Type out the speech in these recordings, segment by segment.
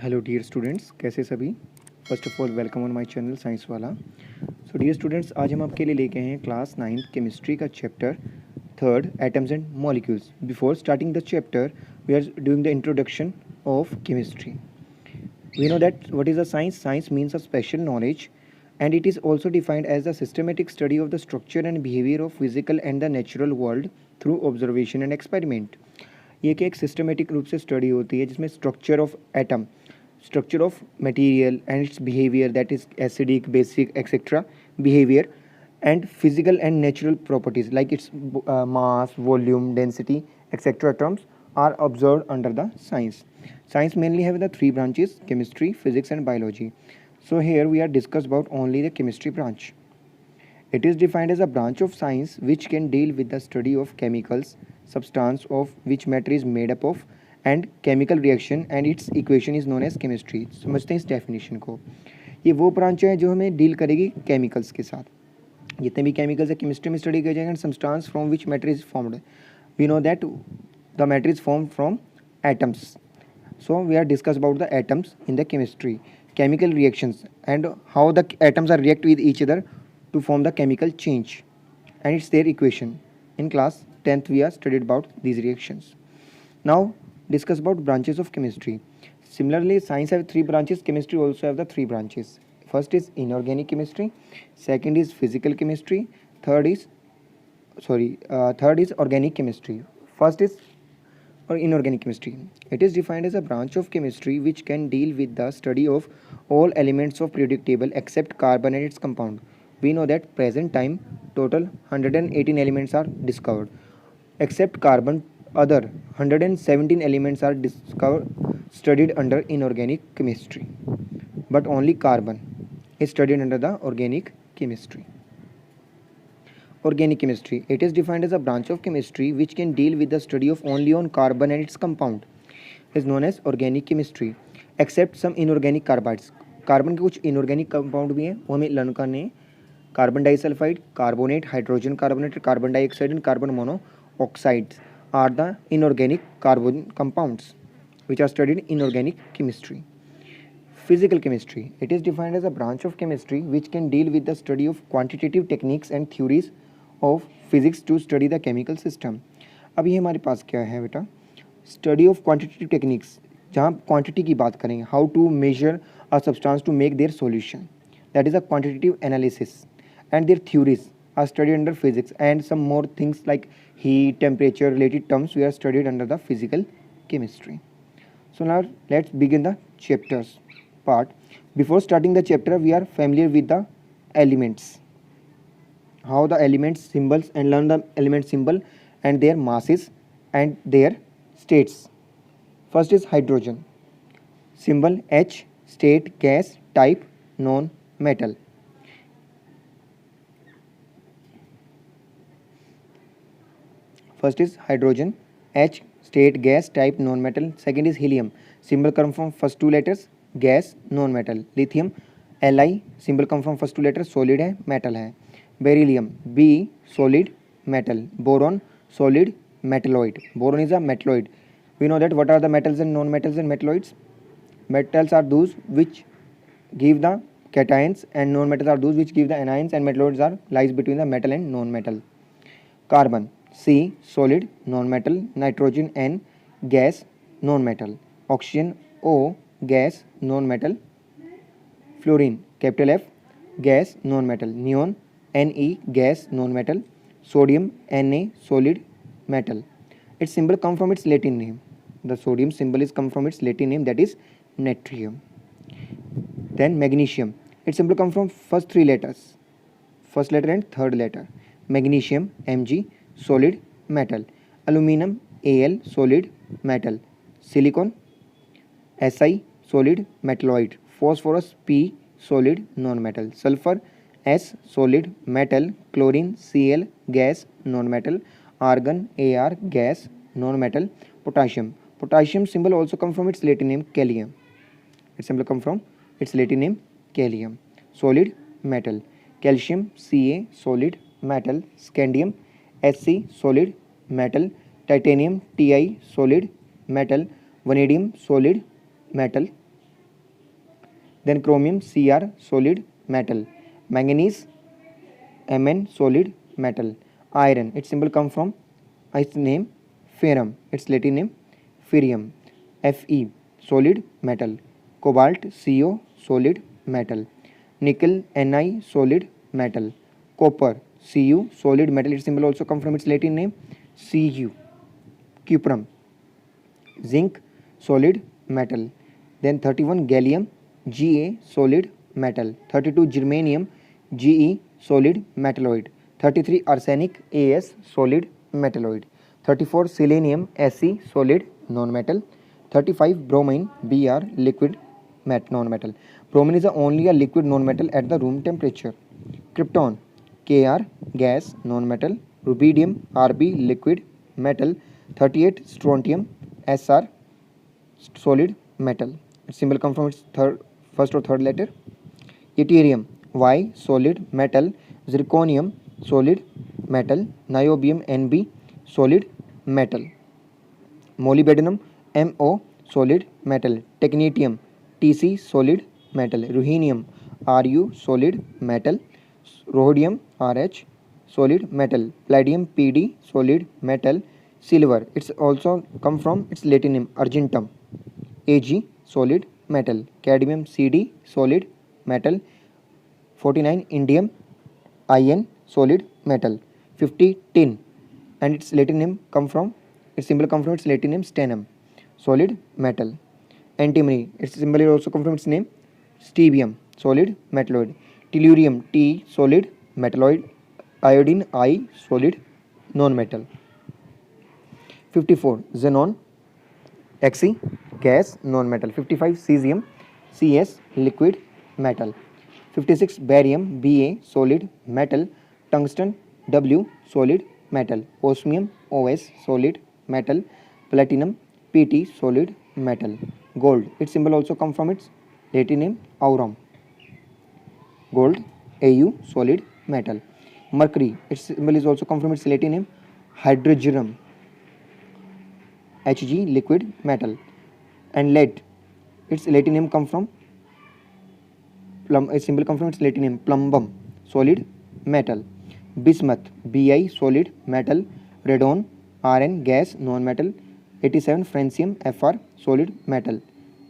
Hello dear students, कैसे सभी। First of all welcome on my channel science वाला। So dear students, आज हम आपके लिए लेके आए हैं क्लास 9th केमिस्ट्री का chapter third atoms and molecules. Before starting the chapter we are doing the introduction of chemistry. We know that what is a science? Science means a special knowledge, and it is also defined as the systematic study of the structure and behavior of physical and the natural world through observation and experiment. ये कि एक systematic रूप से study होती है जिसमें structure of atom, structure of material and its behavior, that is acidic, basic, etc. behavior, and physical and natural properties like its mass, volume, density, etc. terms are observed under the science. Science mainly have the three branches: chemistry, physics and biology. So here we are discuss about only the chemistry branch. It is defined as a branch of science which can deal with the study of chemicals, substance of which matter is made up of, and chemical reaction, and its equation is known as chemistry. समझते हैं इस definition को। ये वो branch है जो हमें deal करेगी केमिकल्स के साथ। जितने भी केमिकल्स है केमिस्ट्री में स्टडी किए जाएंगे। And substance from which matter is formed, we know that the matter is formed from atoms. So we are discuss about the atoms in the chemistry, chemical reactions, and how the atoms are react with each other to form the chemical change, and it's their equation. In class 10th we are studied about these reactions. Now discuss about branches of chemistry. Similarly, science have three branches, chemistry also have the three branches. First is inorganic chemistry, second is physical chemistry, third is organic chemistry. First is or inorganic chemistry. It is defined as a branch of chemistry which can deal with the study of all elements of periodic table except carbon and its compound. We know that present time total 118 elements are discovered. Except carbon, other 117 elements are discovered studied under inorganic chemistry. But only carbon is studied under the organic chemistry. Organic chemistry. It is defined as a branch of chemistry which can deal with the study of only on carbon and its compound. Is known as organic chemistry. Except some inorganic carbides. Carbon के कुछ inorganic compound भी हैं, वो हमें learn करने हैं. Carbon disulphide, carbonate, hydrogen carbonate, carbon dioxide and carbon monoxides are the inorganic carbon compounds which are studied in inorganic chemistry. Physical chemistry. It is defined as a branch of chemistry which can deal with the study of quantitative techniques and theories of physics to study the chemical system. अब ये हमारे पास क्या है बेटा, study of quantitative techniques, जहाँ quantity की बात करेंगे, how to measure a substance to make their solution, that is a quantitative analysis, and their theories are studied under physics, and some more things like heat, temperature related terms we are studied under the physical chemistry. So now let's begin the chapters part. Before starting the chapter, we are familiar with the elements, how the elements symbols, and learn the element symbol and their masses and their states. First is hydrogen, symbol H, state gas, type non metal. First is hydrogen, H, state gas, type non-metal. Second is helium, symbol come from first two letters, gas, non-metal. Lithium, Li, symbol come from first two letters, solid है, metal है. Beryllium, B, solid, metal. Boron, solid, metalloid. Boron is a metalloid. We know that what are the metals and non-metals and metalloids. Metals are those which give the cations, and non-metals are those which give the anions, and metalloids are lies between the metal and non-metal. Carbon, C, solid, non-metal. Nitrogen, N, gas, non-metal. Oxygen, O, gas, non-metal. Fluorine, capital F, gas, non-metal. Neon, Ne, gas, non-metal. Sodium, Na, solid, metal. Its symbol come from its Latin name. The sodium symbol is come from its Latin name, that is natrium. Then magnesium, its symbol come from first three letters, first letter and third letter. Magnesium, Mg, solid, metal. Aluminum, Al, solid, metal. Silicon, Si, solid, metalloid. Phosphorus, P, solid, non-metal. Sulfur, S, solid, metal. Chlorine, Cl, gas, non-metal. Argon, Ar, gas, non-metal. Potassium, potassium symbol also come from its Latin name kalium. Its symbol come from its Latin name kalium, solid, metal. Calcium, Ca, solid, metal. Scandium, Sc, solid, metal. Titanium, Ti, solid, metal. Vanadium, solid, metal. then chromium Cr solid metal, manganese Mn solid metal, iron its symbol come from its name ferrum, its Latin name ferrium, Fe solid metal, cobalt Co solid metal, nickel Ni solid metal, copper Cu solid metal, its symbol also come from its Latin name Cu, cuprum, zinc solid metal, then 31 gallium Ga solid metal, 32 germanium Ge solid metalloid, 33 arsenic As solid metalloid, 34 selenium Se solid non-metal, 35 bromine Br liquid non-metal. Bromine is the only a liquid non-metal at the room temperature. Krypton Kr gas non-metal, rubidium Rb liquid metal, 38 strontium Sr solid metal. Its symbol comes from its first or third letter. Yttrium Y solid metal, zirconium solid metal, niobium Nb solid metal, molybdenum Mo solid metal, technetium Tc solid metal, ruhenium Ru solid metal, rhodium Rh solid metal, palladium Pd solid metal, silver it's also come from its Latin name argentum, Ag solid metal, cadmium Cd solid metal, 49 indium In solid metal, 50 tin and its Latin name come from its symbol come from its Latin name stannum solid metal, antimony its symbol also come from its name stibum solid metalloid, tellurium T solid metalloid, iodine I solid non-metal, 54 xenon Xe gas non-metal, 55 cesium Cs liquid metal, 56 barium Ba solid metal, tungsten W solid metal, osmium Os solid metal, platinum Pt solid metal, gold its symbol also come from its Latin name aurum, gold Au solid metal, mercury its symbol is also come from its Latin name hydrogenum, Hg liquid metal, and lead its Latin name come from its symbol come from its Latin name plumbum solid metal, bismuth Bi solid metal, radon Rn gas non-metal, 87 francium Fr solid metal,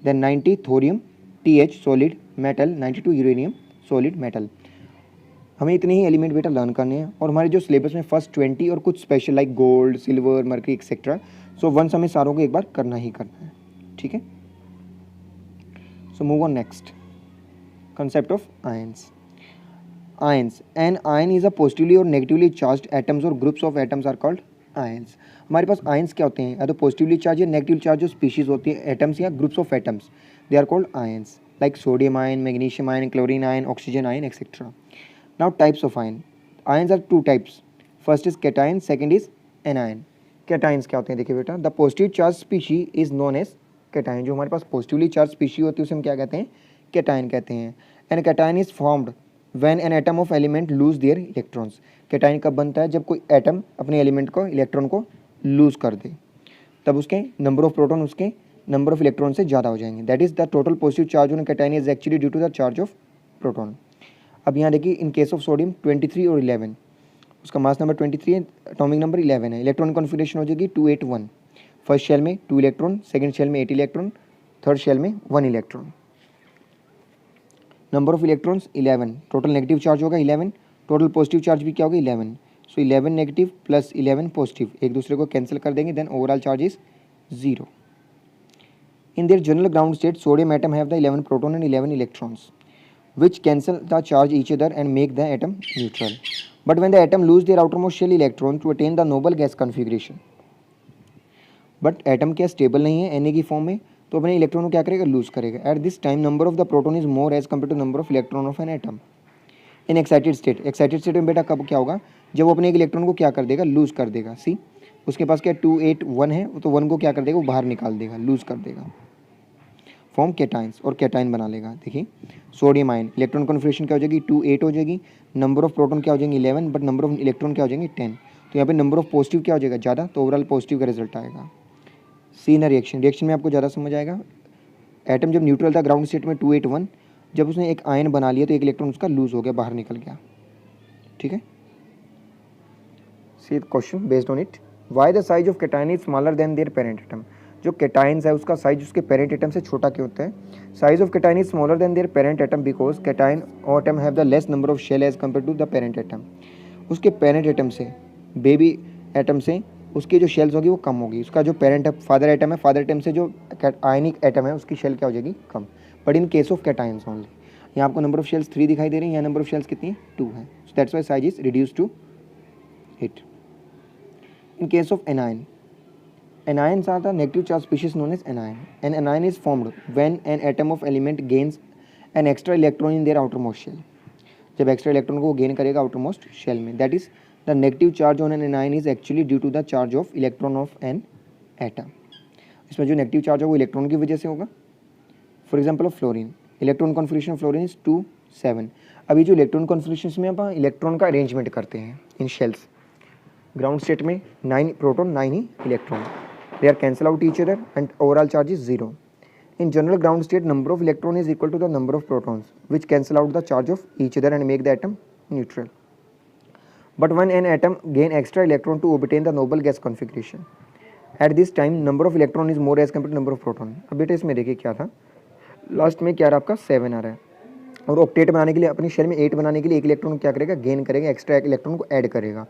then 90 thorium Th solid metal, 92 uranium solid metal. हमें इतने ही element बेटा learn करने हैं और हमारे जो syllabus में first 20 और कुछ special like gold silver mercury etcetera, so once हमें सारों को एक बार करना ही करना है, ठीक है. So move on next concept of ions. Ions, an ion is a positively or negatively charged atoms or groups of atoms are called ions. हमारे पास ions क्या होते हैं, या तो पॉजिटिवली चार्ज या नेगेटिव चार्ज जो स्पीशीज होती है एटम्स या groups of atoms, they are called ions like sodium ion, magnesium ion, chlorine ion, oxygen ion, etc. Now types of ion. Ions are two types. First is cation, second is anion. Cations क्या होते हैं देखिए बेटा, the positive charge species is known as cation. जो हमारे पास positively charge species होती है उसे हम क्या कहते हैं, cation कहते हैं. And cation is formed when an atom of element lose their electrons. cation कब बनता है, जब कोई एटम अपने एलिमेंट को इलेक्ट्रॉन को लूज कर दे, तब उसके नंबर ऑफ प्रोटॉन उसके नंबर ऑफ इलेक्ट्रॉन से ज़्यादा हो जाएंगे. That is the total positive charge on cation is actually due to the charge of proton. अब यहाँ देखिए इन केस ऑफ सोडियम 23 और 11, उसका मास नंबर 23 है, एटॉमिक नंबर 11 है. इलेक्ट्रॉन कॉन्फिगरेशन हो जाएगी 281. फर्स्ट शेल में 2 इलेक्ट्रॉन, सेकंड शेल में 8 इलेक्ट्रॉन, थर्ड शेल में 1 electron. Number of electrons 11, total negative charge होगा 11, टोटल पॉजिटिव चार्ज भी क्या होगा 11. सो 11 नेगेटिव प्लस 11 पॉजिटिव एक दूसरे को कैंसिल कर देंगे, then overall charge is 0. In their general ground state sodium atom have the 11 proton and 11 electrons which cancel the charge each other and make the atom neutral. But when the atom lose their outermost shell electron to attain the noble gas configuration, but atom क्या stable नहीं है Na की form में, तो अपने electron को क्या करेगा, लूज करेगा. At this time number of the proton is more as compare to number of electron of an atom. In excited state, excited state में बेटा कब क्या होगा, जब वो अपने एक इलेक्ट्रॉन को क्या कर देगा, लूज कर देगा. सी उसके पास क्या 281 है, तो 1 को क्या कर देगा, वो बाहर निकाल देगा, लूज कर देगा, फॉर्म केटाइंस और केटाइन बना लेगा. देखिए सोडियम आयन इलेक्ट्रॉन कॉन्फिगरेशन क्या हो जाएगी 28 हो जाएगी, नंबर ऑफ प्रोटॉन क्या हो जाएंगे 11, बट नंबर ऑफ इलेक्ट्रॉन क्या हो जाएंगे 10. तो यहाँ पे नंबर ऑफ पॉजिटिव क्या हो जाएगा ज़्यादा, तो ओवरऑल पॉजिटिव का रिजल्ट आएगा. सी ना रिएक्शन, रिएक्शन में आपको ज़्यादा समझ आएगा. एटम जब न्यूट्रल था ग्राउंड स्टेट में 281, जब उसने एक आयन बना लिया तो एक इलेक्ट्रॉन उसका लूज हो गया, बाहर निकल गया, ठीक है। See question based on it, why the size of cation is smaller than their parent atom. जो कैटायंस है उसका साइज उसके पेरेंट एटम से छोटा क्यों होता है। Size of cation is smaller than their parent atom because cation atom have the less number of shell as compare to the parent atom. उसके पेरेंट एटम से, बेबी एटम से उसकी जो शेल्स होगी वो कम होगी। उसका जो पेरेंट है फादर एटम है, फादर एटम से जो आयनिक एटम है उसकी शेल क्या हो जाएगी, कम। But in case of cations only, यहाँ आपको नंबर ऑफ शेल्स 3 दिखाई दे रही है, यहाँ नंबर ऑफ शेल्स कितनी है, 2 है। So that's why size is reduce to 8। In case of anion, anions are the negative charge species known as anion. An anion is formed when an atom of element gains an extra electron in their outermost shell. जब extra electron को वो gain करेगा outermost shell में, that is the negative charge on an anion is actually due to the charge of electron of an atom. इसमें जो negative charge है वो electron की वजह से होगा। For example of fluorine, electron configuration of fluorine is 2 7। अभी जो इलेक्ट्रॉन कॉन्फिगरेशन में आप इलेक्ट्रॉन का अरेंजमेंट करते हैं इन शेल्स, ग्राउंड स्टेट में 9 प्रोटॉन 9 ही electron, they are cancel out each other and overall charge is 0। In general ground state number of electron is equal to the number of protons which cancel out the charge of each other and make the atom neutral. But when an atom gain extra electron to obtain the noble gas configuration, at this time number of electron is more as compared to number of proton। अब बेटा इसमें देखिए क्या था, last में क्या रहा आपका 7 आ रहा है, और ऑक्टेट बनाने के लिए अपनी शेल में 8 बनाने के लिए एक इलेक्ट्रॉन क्या करेगा, गेन करेगा, एक्स्ट्रा एक इलेक्ट्रॉन को ऐड करेगा।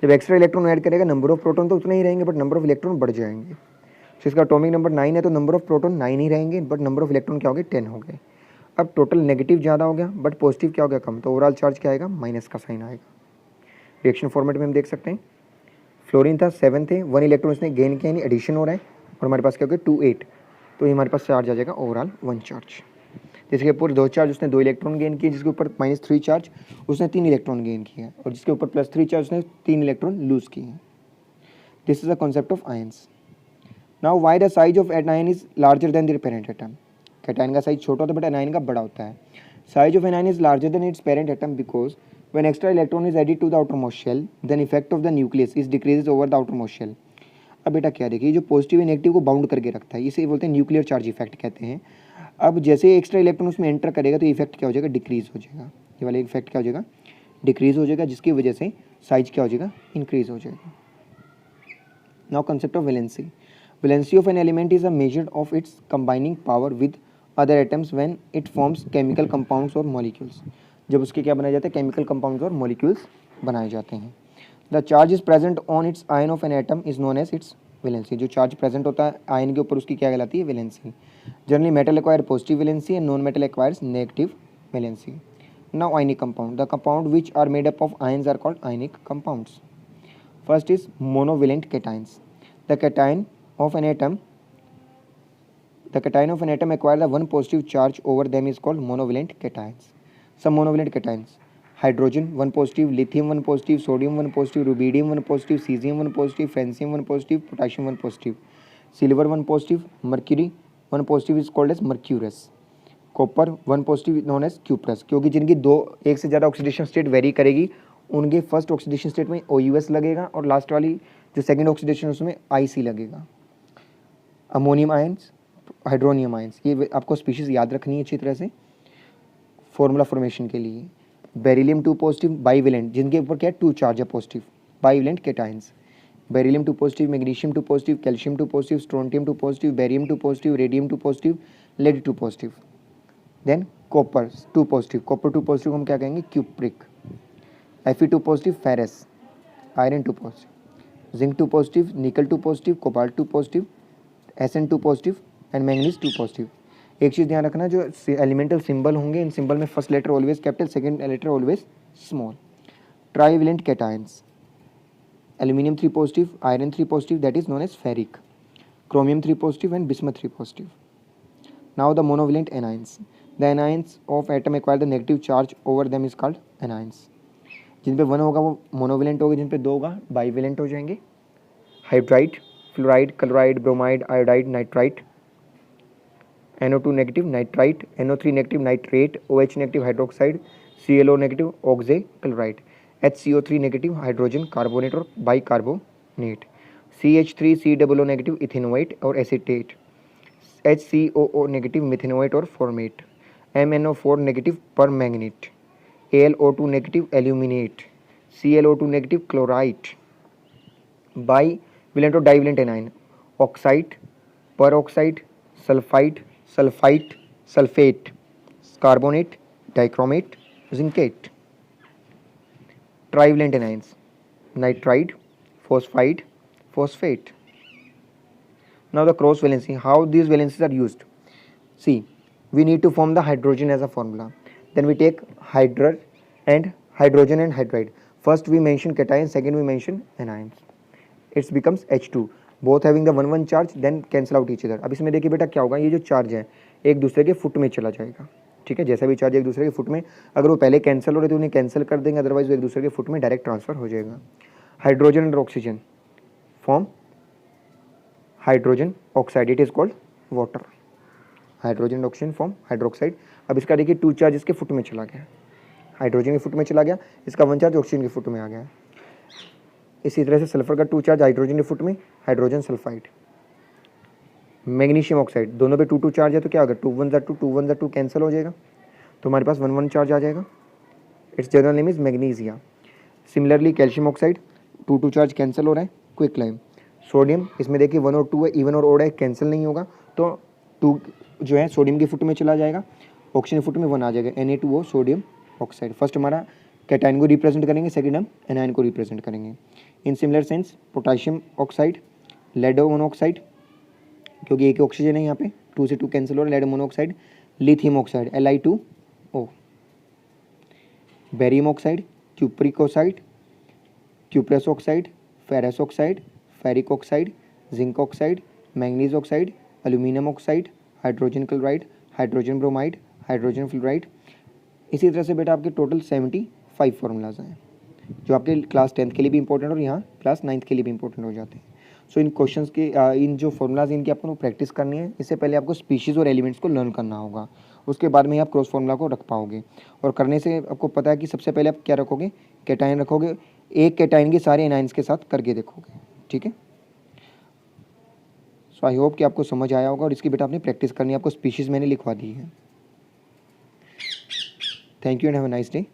जब एक्स्ट्रा इलेक्ट्रॉन ऐड करेगा नंबर ऑफ प्रोटॉन तो उतने ही रहेंगे बट नंबर ऑफ इलेक्ट्रॉन बढ़ जाएंगे। तो इसका एटॉमिक नंबर 9 है तो नंबर ऑफ प्रोटॉन 9 ही रहेंगे बट नंबर ऑफ इलेक्ट्रॉन क्या हो गए, 10 हो गए। अब टोटल नेगेटिव ज़्यादा हो गया बट पॉजिटिव क्या हो गया, कम। तो ओवरऑल चार्ज क्या आएगा, माइनस का साइन आएगा। रिएक्शन फॉर्मेट में हम देख सकते हैं, फ्लोरीन था 7 थे, 1 इलेक्ट्रॉन इसने गेन किया, यानी एडिशन हो रहा है, और हमारे पास क्या हो गया 2 8, तो ये हमारे पास चार्ज आ जाएगा ओवरऑल 1 चार्ज। जिसके ऊपर 2 चार्ज उसने 2 इलेक्ट्रॉन गेन किए, जिसके ऊपर -3 चार्ज उसने 3 इलेक्ट्रॉन गेन किया, और जिसके ऊपर +3 चार्ज उसने 3 इलेक्ट्रॉन लूज किए। This is the concept of ions. Now Y the size of anion is larger than their parent atom. Cation का साइज छोटा होता है बट एनायन का बड़ा होता है। Size of anion is larger than it's parent atom because when extra electron is added to the outermost shell then effect of the nucleus is decreases over the outermost shell। अब बेटा क्या देखिए, जो positive और negative को bound करके रखता है इसे बोलते हैं न्यूक्लियर चार्ज इफेक्ट कहते हैं। अब जैसे एक्स्ट्रा इलेक्ट्रॉन उसमें एंटर करेगा तो इफेक्ट क्या हो जाएगा, डिक्रीज हो जाएगा। ये वाला इफेक्ट क्या हो जाएगा, डिक्रीज हो जाएगा, जिसकी वजह से साइज क्या हो जाएगा, इंक्रीज हो जाएगा। Now concept of valency. Valency of an element is a measure of its combining power with other atoms when it forms chemical compounds और मॉलिक्यूल्स। जब उसके क्या बनाए जाते हैं, केमिकल कंपाउंड्स और मॉलिक्यूल्स बनाए जाते हैं। The charge is present on its ion of an atom is known as its valency. जो चार्ज प्रेजेंट होता है आयन के ऊपर उसकी क्या कहलाती है, valency. Generally metal acquire positive valency and non metal acquires negative valency. Now ionic compound, the compound which are made up of ions are called ionic compounds. First is monovalent cations. The cation of an atom acquire the one positive charge over them is called monovalent cations. Some monovalent cations: hydrogen 1 positive, lithium 1 positive, sodium 1 positive, rubidium 1 positive, cesium 1 positive, francium 1 positive, potassium 1 positive, silver 1 positive, mercury 1 positive is called as mercurous, copper 1 positive known as cuprous। क्योंकि जिनकी एक से ज़्यादा oxidation state very करेगी उनके first oxidation state में OUS लगेगा और लास्ट वाली जो सेकेंड ऑक्सीडेशन उसमें IC लगेगा। अमोनियम आयंस, हाइड्रोनियम आयंस, ये आपको स्पीशीज याद रखनी है अच्छी तरह से फॉर्मूला फॉर्मेशन के लिए। बेरिलियम 2 पॉजिटिव बाईवेलेंट, जिनके ऊपर क्या है 2 चार्ज है positive, bivalent cations. Beryllium 2 positive, magnesium 2 positive, calcium 2 positive, strontium 2 positive, barium 2 positive, radium 2 positive, lead 2 positive. Then copper 2 positive, copper 2 positive को हम क्या कहेंगे, cupric. Fe2 positive ferrous, iron 2 positive, zinc 2 positive, nickel 2 positive, cobalt 2 positive, Sn 2 positive and manganese 2 positive. एक चीज़ ध्यान रखना, जो elemental symbol होंगे इन सिंबल में first letter always capital, second letter always small. Trivalent cations, aluminium 3 positive, iron 3 positive that is known as ferric, chromium 3 positive and bismuth 3 positive. Now the monovalent anions, the anions of atom acquire the negative charge over them is called anions. जिन पे 1 होगा वो monovalent होगा, जिन पे 2 होगा bivalent हो जाएंगे। Hydride, fluoride, chloride, bromide, iodide, nitrite, NO2 negative nitrite, NO3 negative nitrate, OH negative hydroxide, ClO negative oxy chloride, HCO3 negative hydrogen carbonate और बाइकार्बोनेट, CH3COO नेगेटिव इथेनोएट और एसीटेट, HCOO नेगेटिव मिथेनोएट और formate, MnO4 negative permanganate, AlO2 negative aluminate, ClO2 negative chloride, bivalent और divalent anion, oxide, peroxide, sulphide, sulphite, sulphate, carbonate, dichromate, zincate, trivalent anions, nitride, phosphide, phosphate. Now the cross valency, how these valencies are used? See, we need to form the hydrogen as a formula. Then we take hydrogen and hydride. First we mention cation, second we mention anions. It becomes H2. Both having the 1 charge, then cancel out each other. अब इसमें देखिए बेटा क्या होगा, ये जो charge है एक दूसरे के फुट में चला जाएगा, ठीक है। जैसा भी चार्ज एक दूसरे के फुट में, अगर वो पहले कैंसिल हो रहे तो उन्हें कैंसिल कर देंगे, अदरवाइज वो एक दूसरे के फुट में डायरेक्ट ट्रांसफर हो जाएगा। Hydrogen and oxygen form hydrogen oxide, it is called water. Hydrogen and oxygen form hydroxide. अब इसका देखिए 2 चार्ज इसके फुट में चला गया, हाइड्रोजन के फुट में चला गया, इसका 1 चार्ज ऑक्सीजन के फुट में आ गया। इसी तरह से सल्फर का 2 चार्ज हाइड्रोजन के फुट में, हाइड्रोजन सल्फाइड। मैग्नीशियम ऑक्साइड, दोनों पे 2 चार्ज है तो क्या होगा, 2 1 2 2 1 2 कैंसिल हो जाएगा, तो हमारे पास 1 चार्ज आ जाएगा। It's general name is magnesia. Similarly calcium oxide 2 charge cancel हो रहा है, क्विक लाइम। सोडियम, इसमें देखिए 1 और 2 है, इवन और ओड है, कैंसिल नहीं होगा, तो 2 जो है सोडियम के फुट में चला जाएगा, ऑक्सीजन फुट में 1 आ जाएगा, Na2O सोडियम ऑक्साइड। फर्स्ट हमारा कैटायन को रिप्रेजेंट करेंगे, सेकंड हम एनायन को रिप्रेजेंट करेंगे। In similar sense potassium oxide, lead monoxide, क्योंकि एक ऑक्सीजन है यहाँ पे, 2 से 2 कैंसिल हो रहा है, lead monoxide. Lithium oxide Li2O, barium oxide, cupric oxide, cuprous oxide, ferrous oxide, ferric oxide, zinc oxide, manganese oxide, aluminium oxide, hydrogen chloride, hydrogen bromide, hydrogen fluoride. इसी तरह से बेटा आपके टोटल 75 फार्मूलाज हैं, जो आपके क्लास 10th के लिए भी इंपॉर्टेंट और यहाँ क्लास 9th के लिए भी इंपॉर्टेंट हो जाते हैं। सो इन क्वेश्चंस के इन जो फार्मूलाज इनकी आपको प्रैक्टिस करनी है। इससे पहले आपको स्पीशीज़ और एलिमेंट्स को लर्न करना होगा, उसके बाद में ही आप क्रॉस फार्मूला को रख पाओगे। और करने से आपको पता है कि सबसे पहले आप क्या रखोगे, कैटायन रखोगे, एक कैटायन के सारे एनायंस के साथ करके देखोगे, ठीक है। सो आई होप कि आपको समझ आया होगा, और इसकी बेटा आपने प्रैक्टिस करनी है, आपको स्पीशीज़ मैंने लिखवा दी है। Thank you and have a nice day.